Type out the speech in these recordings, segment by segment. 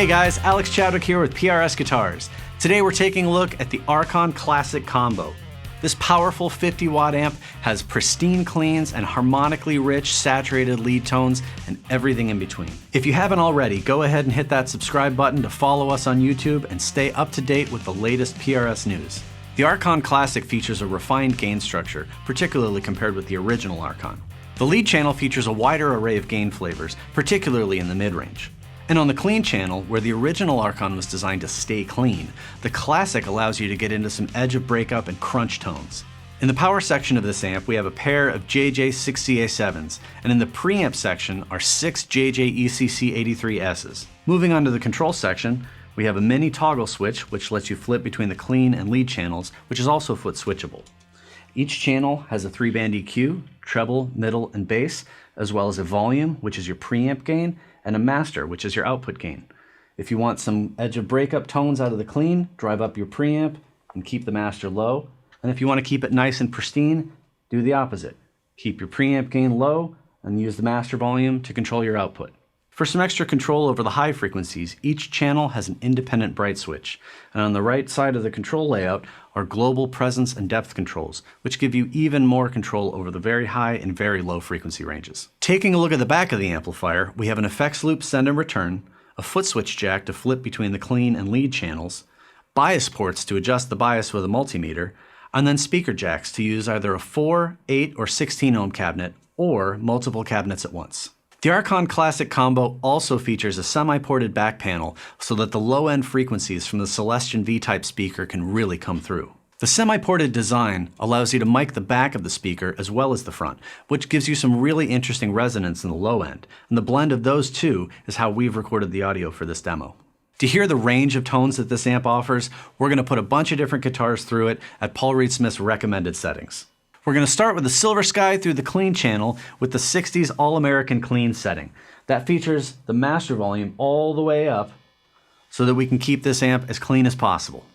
Hey guys, Alex Chadwick here with PRS Guitars. Today we're taking a look at the Archon Classic combo. This powerful 50-watt amp has pristine cleans and harmonically rich, saturated lead tones and everything in between. If you haven't already, go ahead and hit that subscribe button to follow us on YouTube and stay up to date with the latest PRS news. The Archon Classic features a refined gain structure, particularly compared with the original Archon. The lead channel features a wider array of gain flavors, particularly in the mid-range. And on the clean channel, where the original Archon was designed to stay clean, the Classic allows you to get into some edge-of-breakup and crunch tones. In the power section of this amp, we have a pair of JJ6CA7s, and in the preamp section are 6 JJ-ECC83Ss. Moving on to the control section, we have a mini toggle switch, which lets you flip between the clean and lead channels, which is also foot switchable. Each channel has a 3-band EQ, treble, middle, and bass, as well as a volume, which is your preamp gain, and a master, which is your output gain. If you want some edge-of-breakup tones out of the clean, drive up your preamp and keep the master low. And if you want to keep it nice and pristine, do the opposite. Keep your preamp gain low and use the master volume to control your output. For some extra control over the high frequencies, each channel has an independent bright switch. And on the right side of the control layout are global presence and depth controls, which give you even more control over the very high and very low frequency ranges. Taking a look at the back of the amplifier, we have an effects loop send and return, a foot switch jack to flip between the clean and lead channels, bias ports to adjust the bias with a multimeter, and then speaker jacks to use either a 4, 8, or 16 ohm cabinet, or multiple cabinets at once. The Archon Classic combo also features a semi-ported back panel so that the low-end frequencies from the Celestion V-type speaker can really come through. The semi-ported design allows you to mic the back of the speaker as well as the front, which gives you some really interesting resonance in the low end, and the blend of those two is how we've recorded the audio for this demo. To hear the range of tones that this amp offers, we're going to put a bunch of different guitars through it at Paul Reed Smith's recommended settings. We're going to start with the Silver Sky through the clean channel with the 60s All-American Clean setting. That features the master volume all the way up so that we can keep this amp as clean as possible.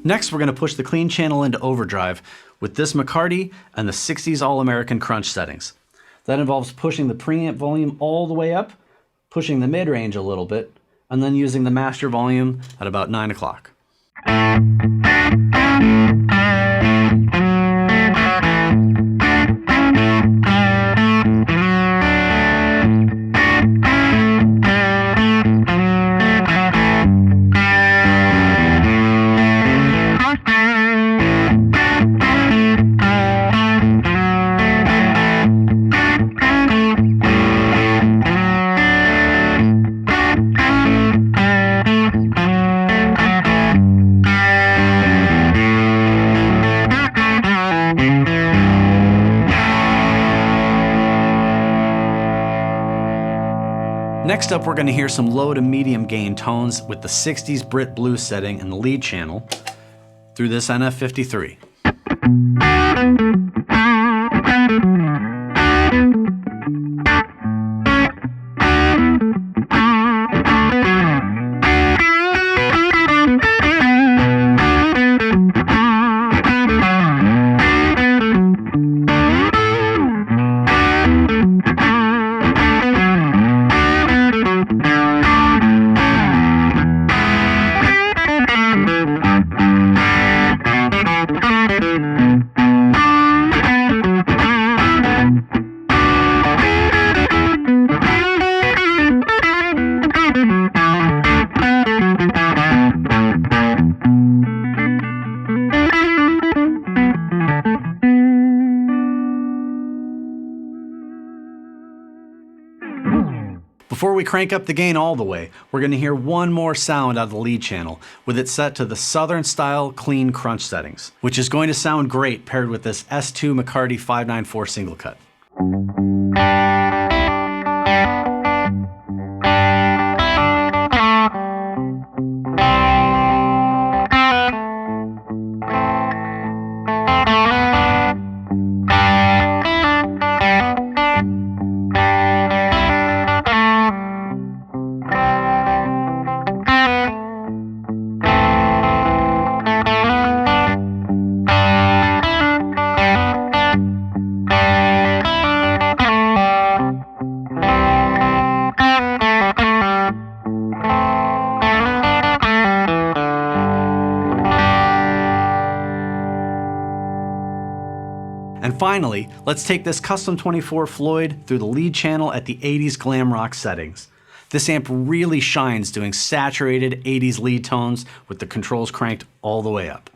Next, we're going to push the clean channel into overdrive with this McCarty and the 60s All-American Crunch settings. That involves pushing the preamp volume all the way up, pushing the mid-range a little bit, and then using the master volume at about 9 o'clock. Next up, we're going to hear some low to medium gain tones with the 60s Brit Blues setting in the lead channel through this NF53. Before we crank up the gain all the way, we're going to hear one more sound out of the lead channel with it set to the Southern style clean crunch settings, which is going to sound great paired with this S2 McCarty 594 single cut. And finally, let's take this custom 24 Floyd through the lead channel at the 80s glam rock settings. This amp really shines doing saturated 80s lead tones with the controls cranked all the way up.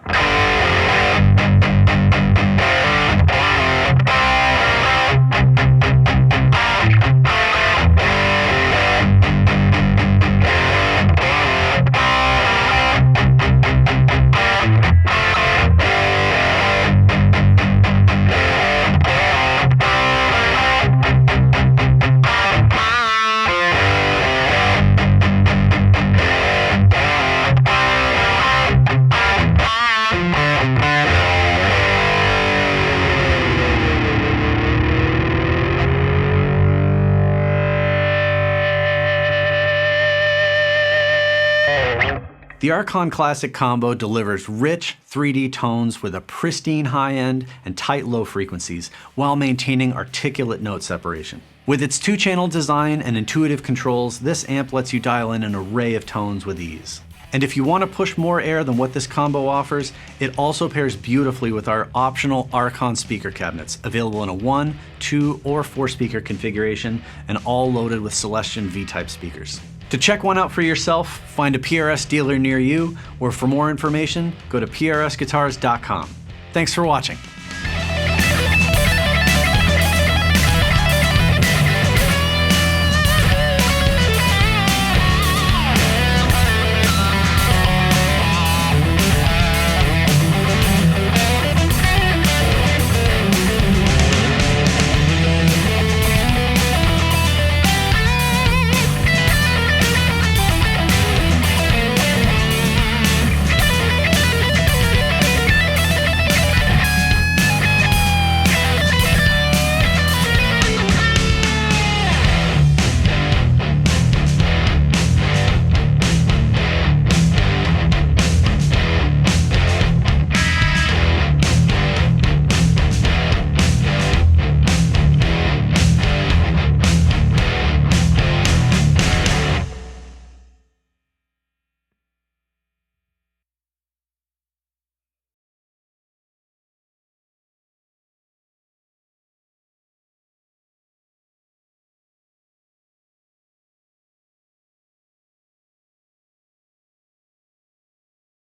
The Archon Classic combo delivers rich 3D tones with a pristine high end and tight low frequencies while maintaining articulate note separation. With its two-channel design and intuitive controls, this amp lets you dial in an array of tones with ease. And if you want to push more air than what this combo offers, it also pairs beautifully with our optional Archon speaker cabinets, available in a 1, 2, or 4 speaker configuration, and all loaded with Celestion V-type speakers. To check one out for yourself, find a PRS dealer near you, or for more information, go to prsguitars.com. Thanks for watching.